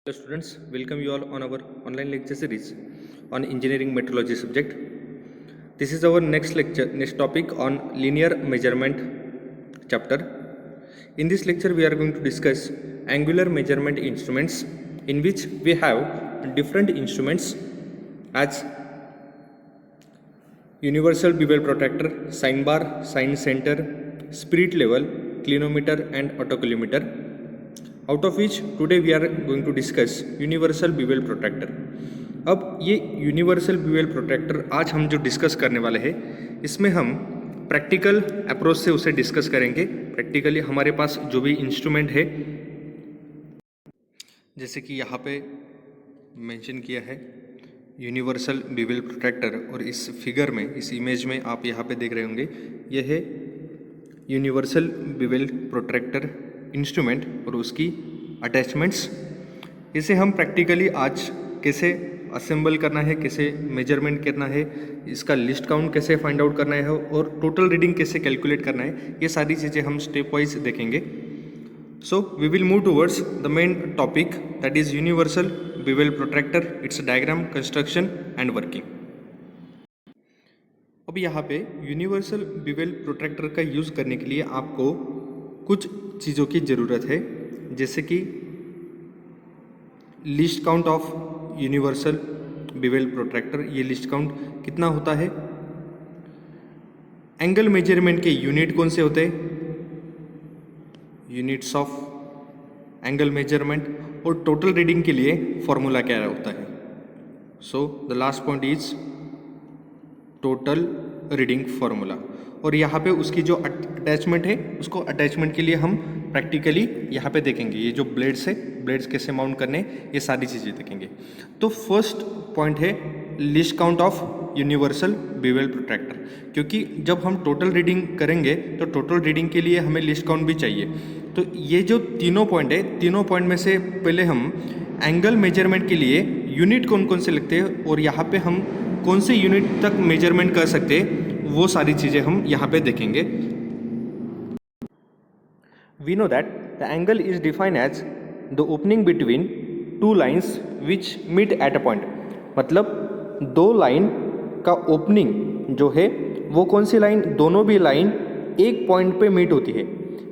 Hello students, welcome you all on our online lecture series on engineering metrology subject. This is our next topic on linear measurement chapter. In this lecture we are going to discuss angular measurement instruments, in which we have different instruments as universal bevel protractor, sine bar, sine center, spirit level, clinometer and autocollimeter. Out of which today we are going to discuss universal bevel protractor. अब ये universal bevel protractor आज हम जो discuss करने वाले हैं, इसमें हम प्रैक्टिकल अप्रोच से उसे डिस्कस करेंगे. प्रैक्टिकली हमारे पास जो भी इंस्ट्रूमेंट है, जैसे कि यहाँ पे मेंशन किया है यूनिवर्सल बिवेल प्रोट्रैक्टर, और इस फिगर में, इस इमेज में आप यहाँ पे देख रहे होंगे, यह है यूनिवर्सल बिवेल प्रोट्रैक्टर इंस्ट्रूमेंट और उसकी अटैचमेंट्स. इसे हम प्रैक्टिकली आज कैसे असेंबल करना है, कैसे मेजरमेंट करना है, इसका लिस्ट काउंट कैसे फाइंड आउट करना है और टोटल रीडिंग कैसे कैलकुलेट करना है, ये सारी चीज़ें हम स्टेप वाइज देखेंगे. So we will move towards the main topic, that is universal bevel protractor, its diagram, construction and working. अब यहाँ पे यूनिवर्सल बिवेल प्रोट्रैक्टर का यूज़ करने के लिए आपको कुछ चीज़ों की ज़रूरत है, जैसे कि list count of universal bevel protractor. ये लिस्ट काउंट कितना होता है, एंगल मेजरमेंट के यूनिट कौन से होते हैं, यूनिट्स ऑफ एंगल मेजरमेंट, और टोटल रीडिंग के लिए फॉर्मूला क्या होता है. So the last point is total reading formula. और यहाँ पे उसकी जो अटैचमेंट है, उसको अटैचमेंट के लिए हम प्रैक्टिकली यहाँ पे देखेंगे. ये जो ब्लेड्स है, ब्लेड्स कैसे माउंट करने, ये सारी चीज़ें देखेंगे. तो फर्स्ट पॉइंट है least count of universal bevel protractor. क्योंकि जब हम टोटल रीडिंग करेंगे तो टोटल रीडिंग के लिए हमें लिस्ट काउंट भी चाहिए. तो ये जो तीनों पॉइंट है, तीनों पॉइंट में से पहले हम एंगल मेजरमेंट के लिए यूनिट कौन कौन से लगते हैं और यहाँ पे हम कौन से यूनिट तक मेजरमेंट कर सकते हैं, वो सारी चीज़ें हम यहाँ पे देखेंगे. We know that the angle is defined as the opening between two lines which meet at a point. मतलब दो लाइन का ओपनिंग जो है वो कौन सी लाइन, दोनों भी लाइन एक पॉइंट पे मीट होती है.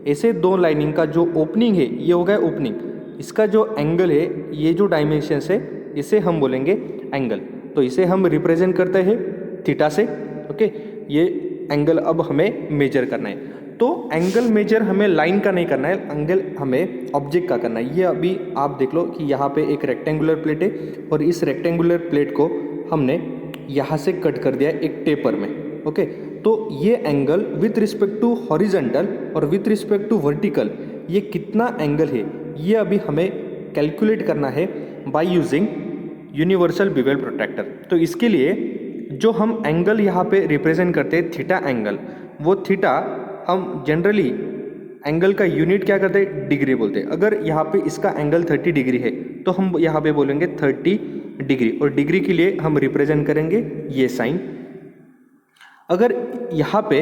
ऐसे दो लाइनिंग का जो ओपनिंग है, ये हो गया ओपनिंग. इसका जो एंगल है, ये जो डायमेंशंस है, इसे हम बोलेंगे एंगल. तो इसे हम रिप्रेजेंट करते हैं थीटा से. ओके, ये एंगल अब हमें मेजर करना है. तो एंगल मेजर हमें लाइन का नहीं करना है, एंगल हमें ऑब्जेक्ट का करना है. ये अभी आप देख लो कि यहाँ पे एक रेक्टेंगुलर प्लेट है और इस रेक्टेंगुलर प्लेट को हमने यहाँ से कट कर दिया एक टेपर में. ओके, तो ये angle with respect to horizontal और विथ रिस्पेक्ट टू वर्टिकल, ये कितना एंगल है, ये अभी हमें कैलकुलेट करना है by using universal bevel protractor. तो इसके लिए जो हम एंगल यहाँ पे रिप्रेजेंट करते हैं थीटा एंगल, वो थीटा हम जनरली एंगल का यूनिट क्या करते हैं, डिग्री बोलते हैं. अगर यहाँ पे इसका एंगल 30 डिग्री है तो हम यहाँ पे बोलेंगे 30 डिग्री, और डिग्री के लिए हम रिप्रेजेंट करेंगे ये साइन. अगर यहाँ पे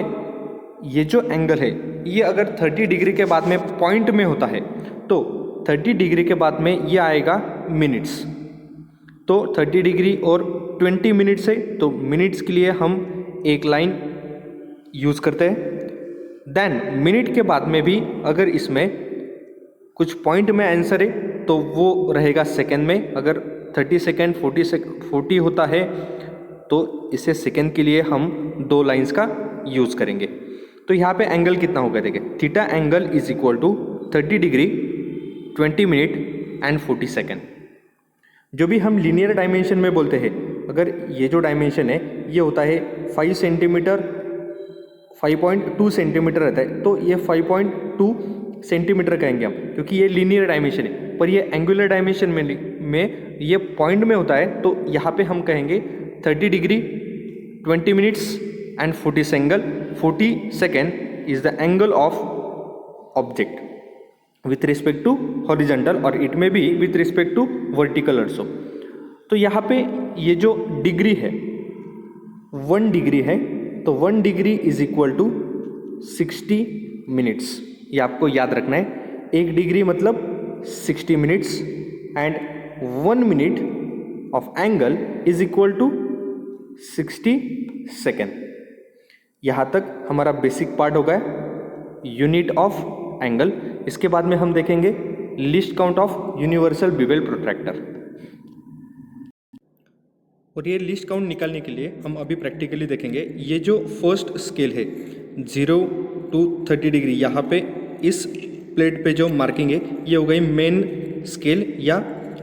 ये जो एंगल है, ये अगर 30 डिग्री के बाद में पॉइंट में होता है तो 30 डिग्री के बाद में ये आएगा मिनट्स. तो 30 डिग्री और 20 मिनट्स है, तो मिनट्स के लिए हम एक लाइन यूज़ करते हैं. देन मिनट के बाद में भी अगर इसमें कुछ पॉइंट में आंसर है तो वो रहेगा सेकेंड में. अगर 30 सेकेंड 40 होता है तो इसे सेकेंड के लिए हम दो लाइंस का यूज़ करेंगे. तो यहाँ पे एंगल कितना होगा, देखिए theta angle is equal to 30 degree 20 minute and 40 second. जो भी हम लीनियर डायमेंशन में बोलते हैं, अगर ये जो डायमेंशन है ये होता है 5 सेंटीमीटर, 5.2 सेंटीमीटर रहता है, तो ये 5.2 सेंटीमीटर कहेंगे हम, क्योंकि ये लीनियर डायमेंशन है. पर ये एंगुलर डायमेंशन में ये पॉइंट में होता है, तो यहाँ पे हम कहेंगे 30 degree 20 minutes and 40 second is the angle of object with respect to horizontal, और it may be with respect to vertical also. तो यहाँ पे ये जो डिग्री है 1 डिग्री है, तो 1 degree is equal to 60 minutes. ये आपको याद रखना है. 1 डिग्री मतलब 60 minutes and 1 minute of angle is equal to 60 second. यहाँ तक हमारा बेसिक पार्ट हो गया यूनिट ऑफ एंगल। इसके बाद में हम देखेंगे list count of universal bevel protractor. और ये लिस्ट काउंट निकालने के लिए हम अभी प्रैक्टिकली देखेंगे। ये जो फर्स्ट स्केल है 0 to 30 डिग्री, यहाँ पे इस प्लेट पे जो मार्किंग है ये हो गई मेन स्केल या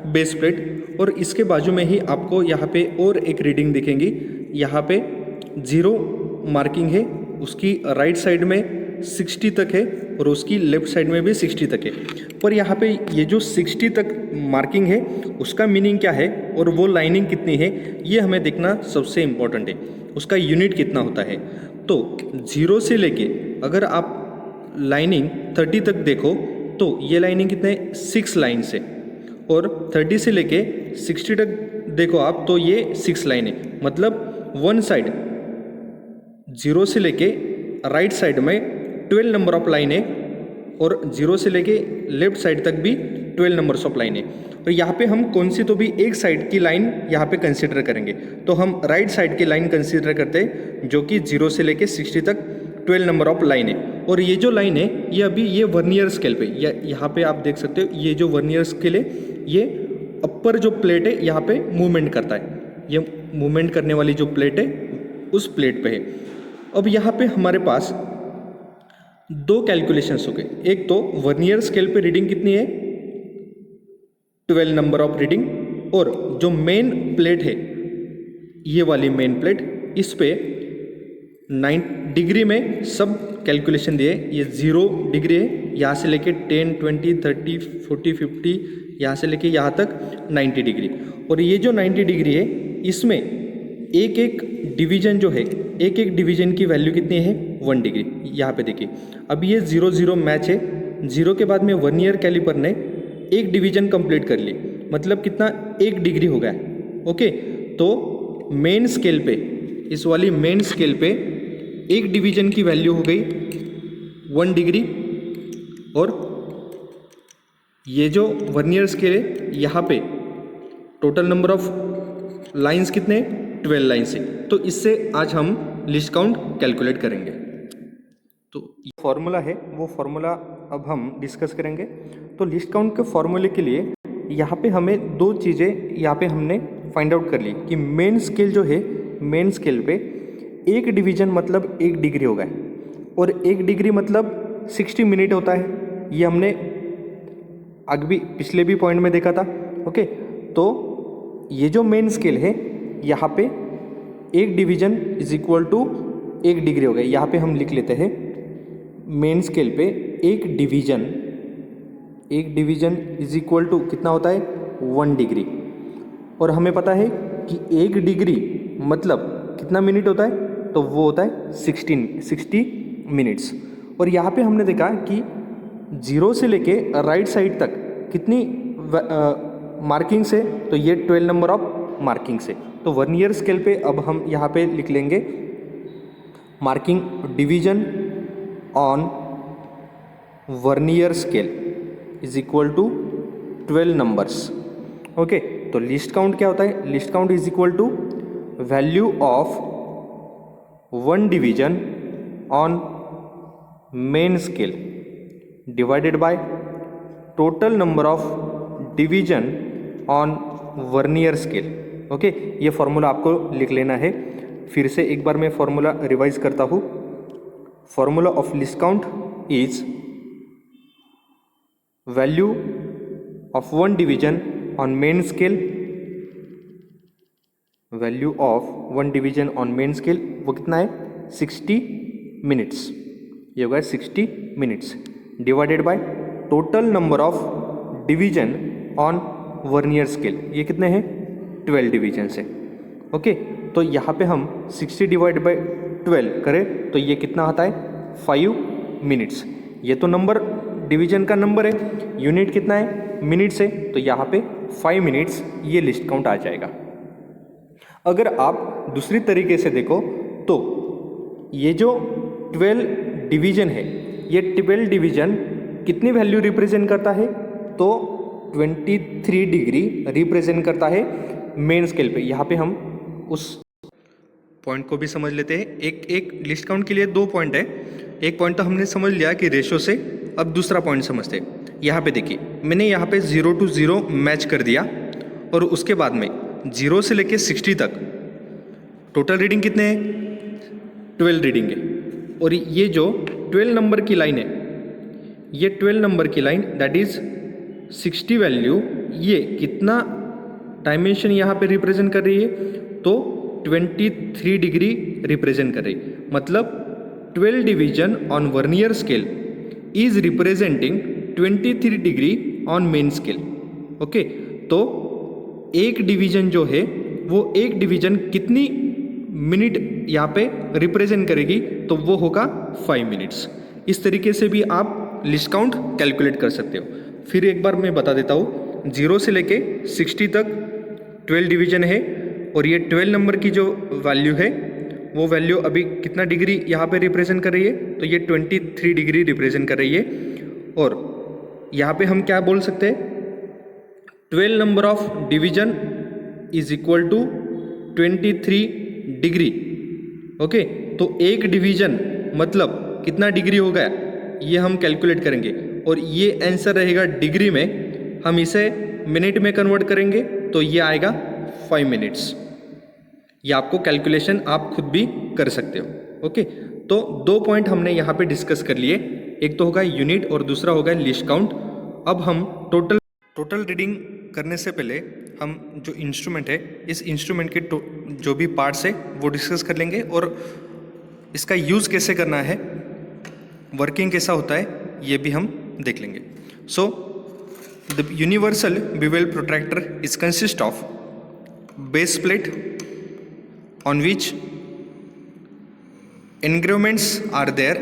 बेस प्लेट। और इसके बाजू में ही आपको यहाँ पे और एक रीडिंग दिखेंगी। यहाँ पे 0 मार्किंग है, उसकी राइट साइड में 60 तक है और उसकी लेफ्ट साइड में भी 60 तक है। पर यहाँ पे ये जो 60 तक मार्किंग है उसका मीनिंग क्या है और वो लाइनिंग कितनी है ये हमें देखना सबसे इम्पोर्टेंट है। उसका यूनिट कितना होता है। तो 0 से लेके अगर आप लाइनिंग 30 तक देखो तो ये लाइनिंग कितने 6 लाइन से, और 30 से लेके 60 तक देखो आप तो ये 6 लाइन है। मतलब वन साइड 0 से लेके राइट साइड में 12 नंबर ऑफ लाइन है और 0 से लेके लेफ्ट साइड तक भी 12 नंबर्स ऑफ लाइन है। और यहाँ पे हम कौन सी तो भी एक साइड की लाइन यहाँ पे कंसीडर करेंगे। तो हम राइट साइड की लाइन कंसीडर करते हैं जो कि 0 से लेके 60 तक 12 नंबर ऑफ लाइन है। और ये जो लाइन है ये अभी ये वर्नियर स्केल पे यहाँ पे आप देख सकते हो। ये जो वर्नियर स्केल है ये अपर जो प्लेट है यहाँ पे मूवमेंट करता है। ये मूवमेंट करने वाली जो प्लेट है उस प्लेट पे है। अब यहाँ पे हमारे पास 2 कैलकुलेशंस हो गए। एक तो वर्नियर स्केल पे रीडिंग कितनी है 12 नंबर ऑफ रीडिंग, और जो मेन प्लेट है ये वाली मेन प्लेट इस पे 9 डिग्री में सब कैलकुलेशन दिए। ये 0 डिग्री है, यहाँ से लेके 10, 20, 30, 40, 50 यहाँ से लेके यहाँ तक 90 डिग्री। और ये जो 90 डिग्री है इसमें एक एक डिवीजन जो है एक एक डिवीजन की वैल्यू कितनी है 1 डिग्री। यहाँ पे देखिए अब ये 0 0 मैच है। 0 के बाद में वर्नियर कैलिपर ने एक डिवीजन कंप्लीट कर ली, मतलब कितना 1 डिग्री हो गया। ओके, तो मेन स्केल पे इस वाली मेन स्केल पे एक डिवीजन की वैल्यू हो गई 1 डिग्री। और ये जो वर्नियर स्केल है यहाँ पे टोटल नंबर ऑफ लाइंस कितने 12 लाइंस है। तो इससे आज हम लिस्ट काउंट कैलकुलेट करेंगे। तो फॉर्मूला है वो फॉर्मूला अब हम डिस्कस करेंगे। तो लिस्ट काउंट के फॉर्मूले के लिए यहाँ पे हमें 2 चीज़ें यहाँ पे हमने फाइंड आउट कर ली कि मेन स्केल जो है मेन स्केल पे एक डिवीजन मतलब 1 डिग्री होगा और 1 डिग्री मतलब 60 मिनट होता है। ये हमने आगे भी पिछले भी पॉइंट में देखा था। ओके, तो ये जो मेन स्केल है यहाँ पे 1 division is equal to 1 degree हो गया। यहाँ पे हम लिख लेते हैं मेन स्केल पे एक डिवीजन इज इक्वल टू कितना होता है 1 डिग्री। और हमें पता है कि 1 डिग्री मतलब कितना मिनट होता है, तो वो होता है 60 मिनट्स। और यहाँ पे हमने देखा कि 0 से लेके राइट साइड तक कितनी मार्किंग्स है, तो ये 12 नंबर ऑफ मार्किंग्स है। तो वर्नियर स्केल पे अब हम यहाँ पे लिख लेंगे marking division on vernier scale is equal to 12 numbers. Okay, तो लिस्ट काउंट क्या होता है, least count is equal to value of 1 division on main scale divided by total number of division on vernier scale. Okay, ये formula आपको लिख लेना है। फिर से एक बार मैं फॉर्मूला रिवाइज करता हूँ। Formula of list count is value of 1 division on main scale, value of 1 division on main scale वो कितना है 60 मिनट्स। ये होगा 60 minutes divided by total number of division on vernier scale. ये कितने हैं 12 डिवीजन से। ओके, तो यहाँ पे हम 60 डिवाइड बाय 12 करें तो ये कितना आता है 5 मिनट्स। ये तो नंबर डिवीजन का नंबर है, यूनिट कितना है मिनट्स है, तो यहाँ पे 5 मिनट्स ये लिस्ट काउंट आ जाएगा। अगर आप दूसरी तरीके से देखो तो ये जो 12 डिवीजन है ये 12 डिवीजन कितनी वैल्यू रिप्रेजेंट करता है, तो 23 डिग्री रिप्रेजेंट करता है मेन स्केल पे। यहाँ पे हम उस पॉइंट को भी समझ लेते हैं। एक लिस्ट काउंट के लिए 2 पॉइंट है। एक पॉइंट तो हमने समझ लिया कि रेशो से, अब दूसरा पॉइंट समझते हैं। यहाँ पे देखिए, मैंने यहाँ पे 0 to 0 मैच कर दिया और उसके बाद में 0 से लेके 60 तक टोटल रीडिंग कितने हैं? 12 रीडिंग है। और ये जो 12 नंबर की लाइन है, ये 12 नंबर की लाइन दैट इज 60 वैल्यू, ये कितना डायमेंशन यहाँ पे रिप्रेजेंट कर रही है? तो 23 डिग्री रिप्रेजेंट कर रही है। मतलब 12 division on vernier scale is representing 23 degree on main scale. Okay, तो एक डिवीजन जो है वो एक डिवीजन कितनी मिनट यहाँ पे रिप्रेजेंट करेगी? तो वो होगा 5 मिनट्स। इस तरीके से भी आप लिस्ट काउंट कैलकुलेट कर सकते हो। फिर एक बार मैं बता देता हूँ, 0 से लेके 60 तक 12 डिवीजन है और ये 12 नंबर की जो वैल्यू है वो वैल्यू अभी कितना डिग्री यहाँ पे रिप्रेजेंट कर रही है? तो ये 23 डिग्री रिप्रेजेंट कर रही है। और यहाँ पे हम क्या बोल सकते हैं? 12 number of division is equal to 23 degree. Okay, तो एक डिवीजन मतलब कितना डिग्री हो गया, ये हम कैलकुलेट करेंगे और ये आंसर रहेगा डिग्री में। हम इसे मिनट में कन्वर्ट करेंगे तो ये आएगा 5 मिनट्स। ये आपको कैलकुलेशन आप खुद भी कर सकते हो। ओके, तो 2 पॉइंट हमने यहाँ पे डिस्कस कर लिए। एक तो होगा यूनिट और दूसरा होगा लिस्ट काउंट। अब हम टोटल रीडिंग करने से पहले हम जो इंस्ट्रूमेंट है, इस इंस्ट्रूमेंट के जो भी पार्ट्स है वो डिस्कस कर लेंगे और इसका यूज़ कैसे करना है, वर्किंग कैसा होता है, ये भी हम देख लेंगे। So the universal bevel protractor is consist of base plate on which engravements are there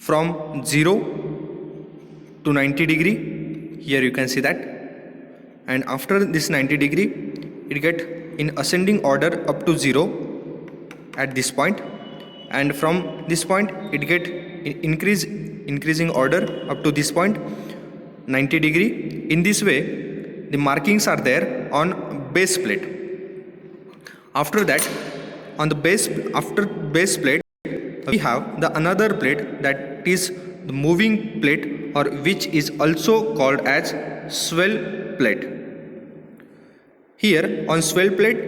from 0 to 90 degree. Here you can see that, and after this 90 degree it get in ascending order up to 0 at this point, and from this point it get increasing order up to this point 90 degree. In this way the markings are there on base plate. After that, on the base plate we have the another plate that is the moving plate, or which is also called as swell plate. Here on swell plate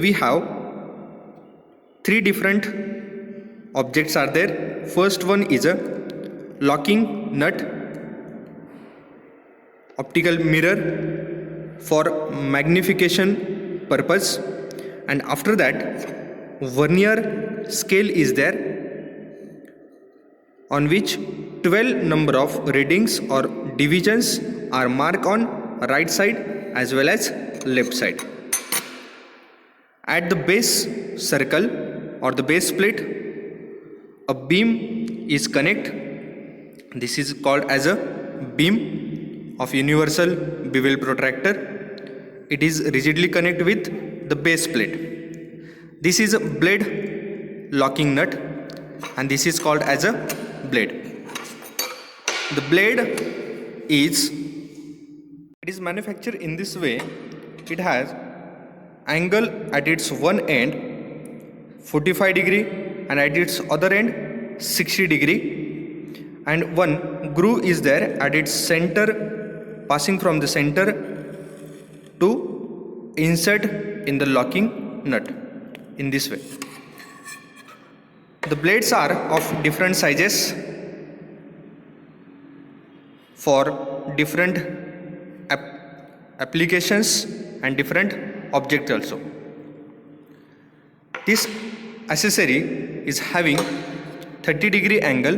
we have 3 different objects are there. First one is a locking nut, optical mirror for magnification purpose, and after that vernier scale is there on which 12 number of readings or divisions are marked on right side as well as left side. At the base circle or the base plate a beam is connect. This is called as a beam of universal bevel protractor. It is rigidly connected with the base plate. This is a blade locking nut and this is called as a blade. The blade is manufactured in this way. It has angle at its one end 45 degree and at its other end 60 degree, and one groove is there at its center, passing from the center to insert in the locking nut in this way. The blades are of different sizes for different applications and different objects also. This accessory is having 30 degree angle.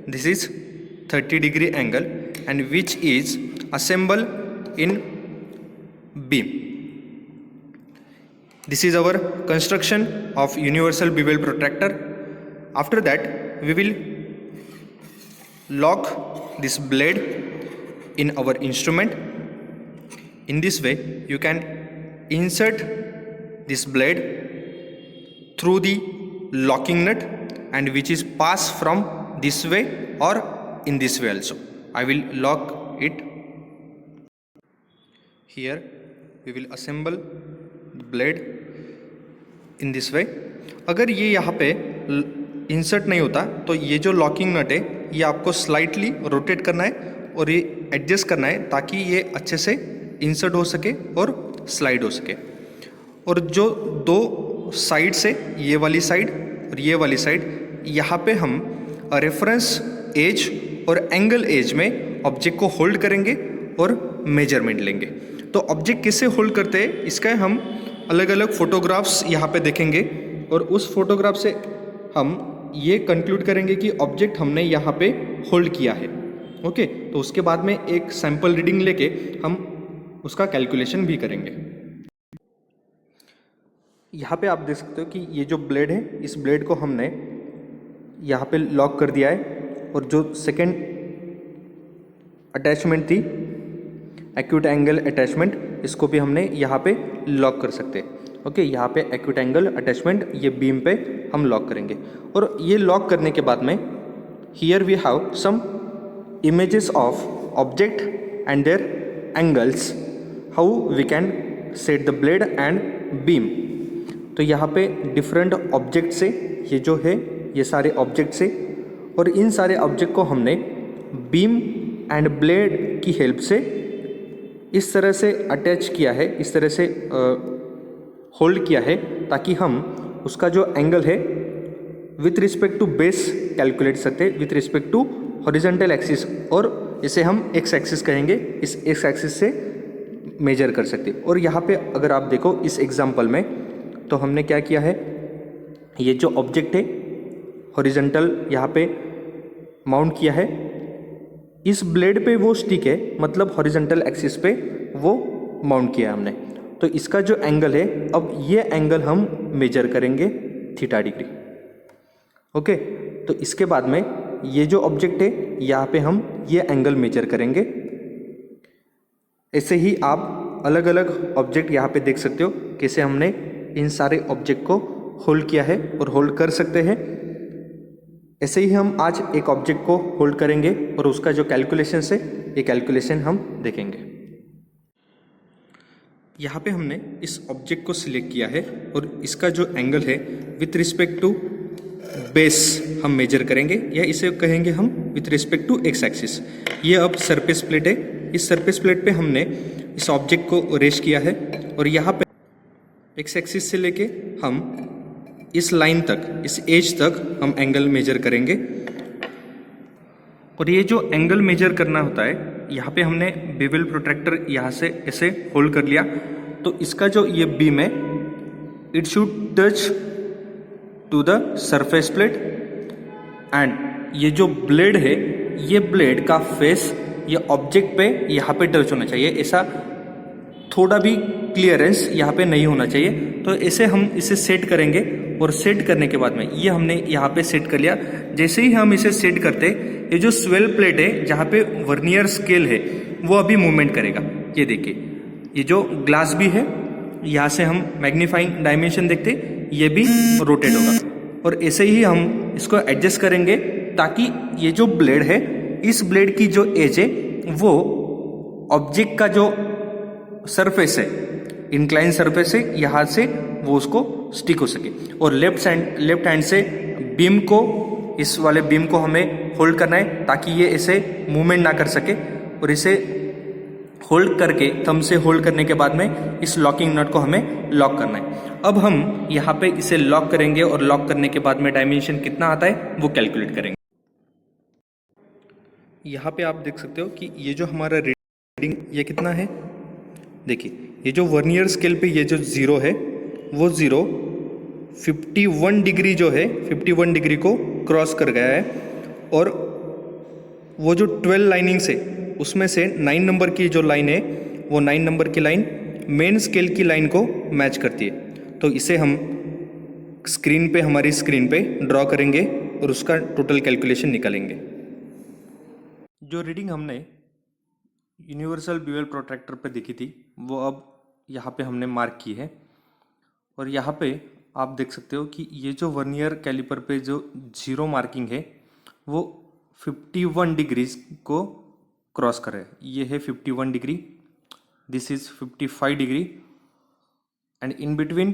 This is 30 degree angle and which is assembled in beam. This is our construction of universal bevel protractor. After that we will lock this blade in our instrument. In this way you can insert this blade through the locking nut and which is passed from this way or in this way also. I will lock it Here we will assemble the blade in this way. अगर ये यहाँ पे insert नहीं होता तो ये जो locking नट है ये आपको स्लाइटली रोटेट करना है और ये एडजस्ट करना है ताकि ये अच्छे से इंसर्ट हो सके और स्लाइड हो सके। और जो दो साइड से ये वाली साइड और ये वाली साइड यहाँ पे हम रेफरेंस एज और एंगल एज में ऑब्जेक्ट को होल्ड करेंगे और मेजरमेंट लेंगे। तो ऑब्जेक्ट कैसे होल्ड करते हैं इसका हम अलग अलग फोटोग्राफ्स यहाँ पे देखेंगे और उस फोटोग्राफ से हम ये कंक्लूड करेंगे कि ऑब्जेक्ट हमने यहाँ पे होल्ड किया है। ओके, तो उसके बाद में एक सैंपल रीडिंग लेके हम उसका कैलकुलेशन भी करेंगे। यहाँ पे आप देख सकते हो कि ये जो ब्लेड है इस ब्लेड को हमने यहाँ पे लॉक कर दिया है और जो सेकेंड अटैचमेंट थी एक्यूट एंगल अटैचमेंट इसको भी हमने यहाँ पे लॉक कर सकते हैं। ओके, यहाँ पे एक्यूट एंगल अटैचमेंट ये बीम पे हम लॉक करेंगे और ये लॉक करने के बाद में here we have some images of object and their angles, how we can set the blade and beam। तो यहाँ पे डिफरेंट ऑब्जेक्ट से ये जो है ये सारे ऑब्जेक्ट से और इन सारे ऑब्जेक्ट को हमने बीम एंड ब्लेड की हेल्प से इस तरह से अटैच किया है, इस तरह से होल्ड किया है ताकि हम उसका जो एंगल है with respect to base calculate सकते, with respect to horizontal axis, और इसे हम एक्स एक्सिस कहेंगे, इस एक्स एक्सिस से मेजर कर सकते। और यहाँ पे अगर आप देखो इस एग्जांपल में तो हमने क्या किया है, ये जो ऑब्जेक्ट है हॉरिजॉन्टल यहाँ पे माउंट किया है, इस ब्लेड पे वो स्टिक है, मतलब हॉरिजॉन्टल एक्सिस पे वो माउंट किया है हमने। तो इसका जो एंगल है अब ये एंगल हम मेजर करेंगे थीटा डिग्री। ओके, तो इसके बाद में ये जो ऑब्जेक्ट है यहाँ पे हम ये एंगल मेजर करेंगे। ऐसे ही आप अलग अलग ऑब्जेक्ट यहाँ पे देख सकते हो कैसे हमने इन सारे ऑब्जेक्ट को होल्ड किया है और होल्ड कर सकते हैं। ऐसे ही हम आज एक ऑब्जेक्ट को होल्ड करेंगे और उसका जो कैलकुलेशन है ये कैलकुलेशन हम देखेंगे। यहाँ पे हमने इस ऑब्जेक्ट को सिलेक्ट किया है और इसका जो एंगल है विथ रिस्पेक्ट टू बेस हम मेजर करेंगे, या इसे कहेंगे हम with respect to X axis. ये अब सरफेस प्लेट है, इस सरफेस प्लेट पे हमने इस ऑब्जेक्ट को रेस्ट किया है और यहाँ पे एक्स एक्सिस से लेके हम इस लाइन तक, इस एज तक हम एंगल मेजर करेंगे। और ये जो एंगल मेजर करना होता है यहाँ पे हमने बेवल प्रोट्रैक्टर यहाँ से ऐसे होल्ड कर लिया, तो इसका जो ये बीम है it should touch to the surface plate and ये जो ब्लेड है ये ब्लेड का फेस ये ऑब्जेक्ट पे यहाँ पे टच होना चाहिए, ऐसा थोड़ा भी क्लियरेंस यहाँ पे नहीं होना चाहिए। तो ऐसे हम इसे सेट करेंगे और सेट करने के बाद में ये हमने यहाँ पे सेट कर लिया। जैसे ही हम इसे सेट करते ये जो स्वेल प्लेट है जहाँ पे वर्नियर स्केल है वो अभी मूवमेंट करेगा। ये देखिए ये जो ग्लास भी है यहाँ से हम मैग्नीफाइंग डायमेंशन देखते ये भी रोटेट होगा और ऐसे ही हम इसको एडजस्ट करेंगे ताकि ये जो ब्लेड है इस ब्लेड की जो एज है वो ऑब्जेक्ट का जो सरफेस है इंक्लाइन सरफेस है यहाँ से वो उसको स्टिक हो सके। और लेफ्ट हैंड से बीम को, इस वाले बीम को हमें होल्ड करना है ताकि ये ऐसे मूवमेंट ना कर सके। और इसे होल्ड करके, थंब से होल्ड करने के बाद में इस लॉकिंग नट को हमें लॉक करना है। अब हम यहाँ पे इसे लॉक करेंगे और लॉक करने के बाद में डायमेंशन कितना आता है वो कैलकुलेट करेंगे। यहाँ पे आप देख सकते हो कि ये जो हमारा रीडिंग ये कितना है, देखिए ये जो वर्नियर स्केल पे ये जो जीरो है वो जीरो 51 डिग्री जो है 51 डिग्री को क्रॉस कर गया है। और वो जो 12 लाइनिंग्स है उसमें से 9 नंबर की जो लाइन है वो 9 नंबर की लाइन मेन स्केल की लाइन को मैच करती है। तो इसे हम स्क्रीन पे, हमारी स्क्रीन पे ड्रॉ करेंगे और उसका टोटल कैलकुलेशन निकालेंगे। जो रीडिंग हमने यूनिवर्सल बेवल प्रोट्रैक्टर पे देखी थी वो अब यहाँ पे हमने मार्क की है। और यहाँ पे आप देख सकते हो कि ये जो वर्नियर कैलिपर पे जो जीरो मार्किंग है वो 51 डिग्रीज को क्रॉस कर रहा है। ये है 51 degree this is 55 degree, and in between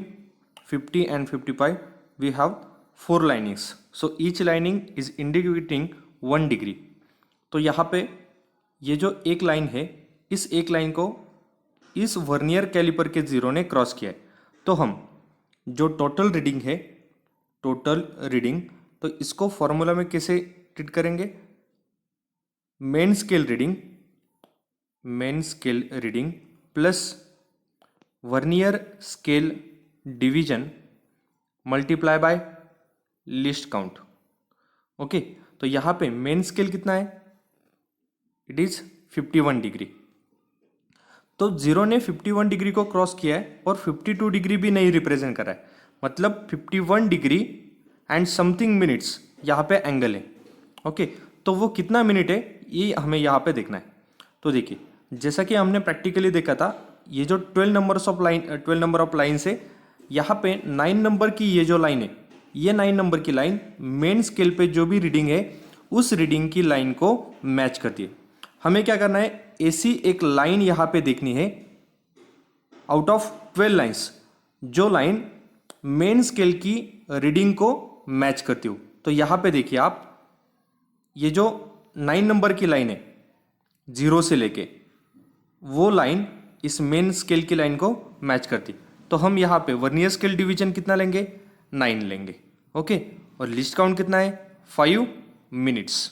50 and 55 we have 4 linings. So each lining is indicating 1 degree. तो यहाँ पे ये जो एक लाइन है, इस एक लाइन को इस वर्नियर कैलिपर के जीरो ने क्रॉस किया है. तो हम जो टोटल रीडिंग है, टोटल रीडिंग, तो इसको फॉर्मूला में कैसे ट्रीट करेंगे? Main scale reading plus vernier scale division multiply by least count. Okay, तो यहाँ पे मेन स्केल कितना है? It is 51 degree. तो जीरो ने 51 डिग्री को क्रॉस किया है और 52 डिग्री भी नहीं रिप्रेजेंट करा है, मतलब 51 डिग्री एंड समथिंग मिनट्स यहाँ पे एंगल है. ओके, तो वो कितना मिनट है ये हमें यहाँ पे देखना है. तो देखिए, जैसा कि हमने प्रैक्टिकली देखा था, ये जो 12 नंबर ऑफ लाइन्स है, यहाँ पे 9 नंबर की ये जो लाइन है, ये 9 नंबर की लाइन मेन स्केल पे जो भी रीडिंग है उस रीडिंग की लाइन को मैच करती है. हमें क्या करना है? ऐसी एक लाइन यहाँ पे देखनी है आउट ऑफ 12 लाइन्स, जो लाइन मेन स्केल की रीडिंग को मैच करती हो. तो यहाँ पे देखिए आप, ये जो 9 नंबर की लाइन है जीरो से लेके, वो लाइन इस मेन स्केल की लाइन को मैच करती. तो हम यहाँ पे वर्नियर स्केल डिवीजन कितना लेंगे? 9 लेंगे. ओके, और लिस्ट काउंट कितना है? 5 मिनट्स.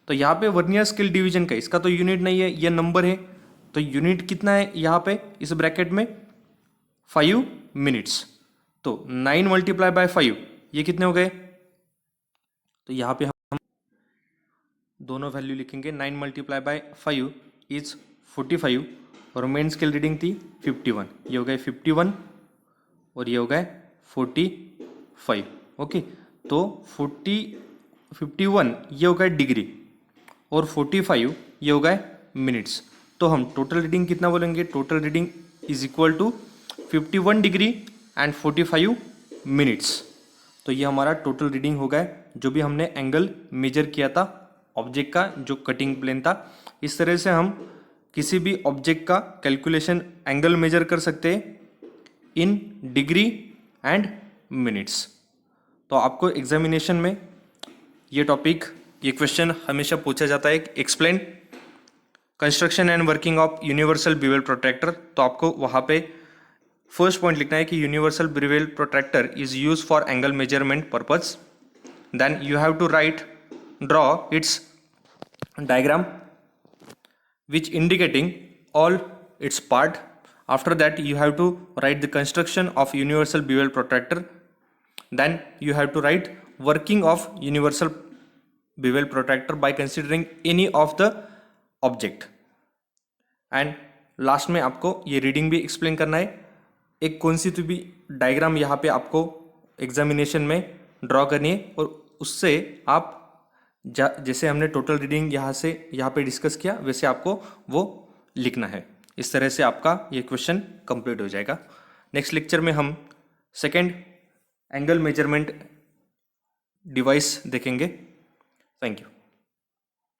तो यहाँ पे वर्नियर स्केल डिवीजन का, इसका तो यूनिट नहीं है, ये नंबर है, तो यूनिट कितना है यहाँ पे इस ब्रैकेट में? 5 मिनट्स. तो 9 मल्टीप्लाई बाय 5 ये कितने हो गए? तो यहाँ पे हम दोनों वैल्यू लिखेंगे. 9 मल्टीप्लाई बाय 5 इज 45 और मेन स्केल रीडिंग थी 51. ये हो गए 51 और ये हो गए 45. ओके, तो 51 ये हो गए डिग्री और 45 ये हो गए मिनट्स. तो हम टोटल रीडिंग कितना बोलेंगे? Total reading is equal to 51 degree and 45 minutes. तो ये हमारा टोटल रीडिंग हो गया, जो भी हमने एंगल मेजर किया था ऑब्जेक्ट का, जो कटिंग प्लेन था. इस तरह से हम किसी भी ऑब्जेक्ट का कैलकुलेशन एंगल मेजर कर सकते हैं इन डिग्री एंड मिनट्स. तो आपको एग्जामिनेशन में ये टॉपिक, ये क्वेश्चन हमेशा पूछा जाता है, explain construction and working of universal bevel protractor. तो आपको वहाँ पे फर्स्ट पॉइंट लिखना है कि universal bevel protractor is use for angle measurement purpose. Then you have to draw its diagram which indicating all its part. After that you have to write the construction of universal bevel protractor. Then you have to write working of universal bevel protractor by considering any of the object. And last में आपको ये reading भी explain करना है. एक कौन सी तो भी डायग्राम यहाँ पे आपको एग्जामिनेशन में ड्रॉ करनी है और उससे आप जैसे हमने टोटल रीडिंग यहाँ पे डिस्कस किया वैसे आपको वो लिखना है. इस तरह से आपका ये क्वेश्चन कंप्लीट हो जाएगा. नेक्स्ट लेक्चर में हम सेकेंड एंगल मेजरमेंट डिवाइस देखेंगे. Thank you.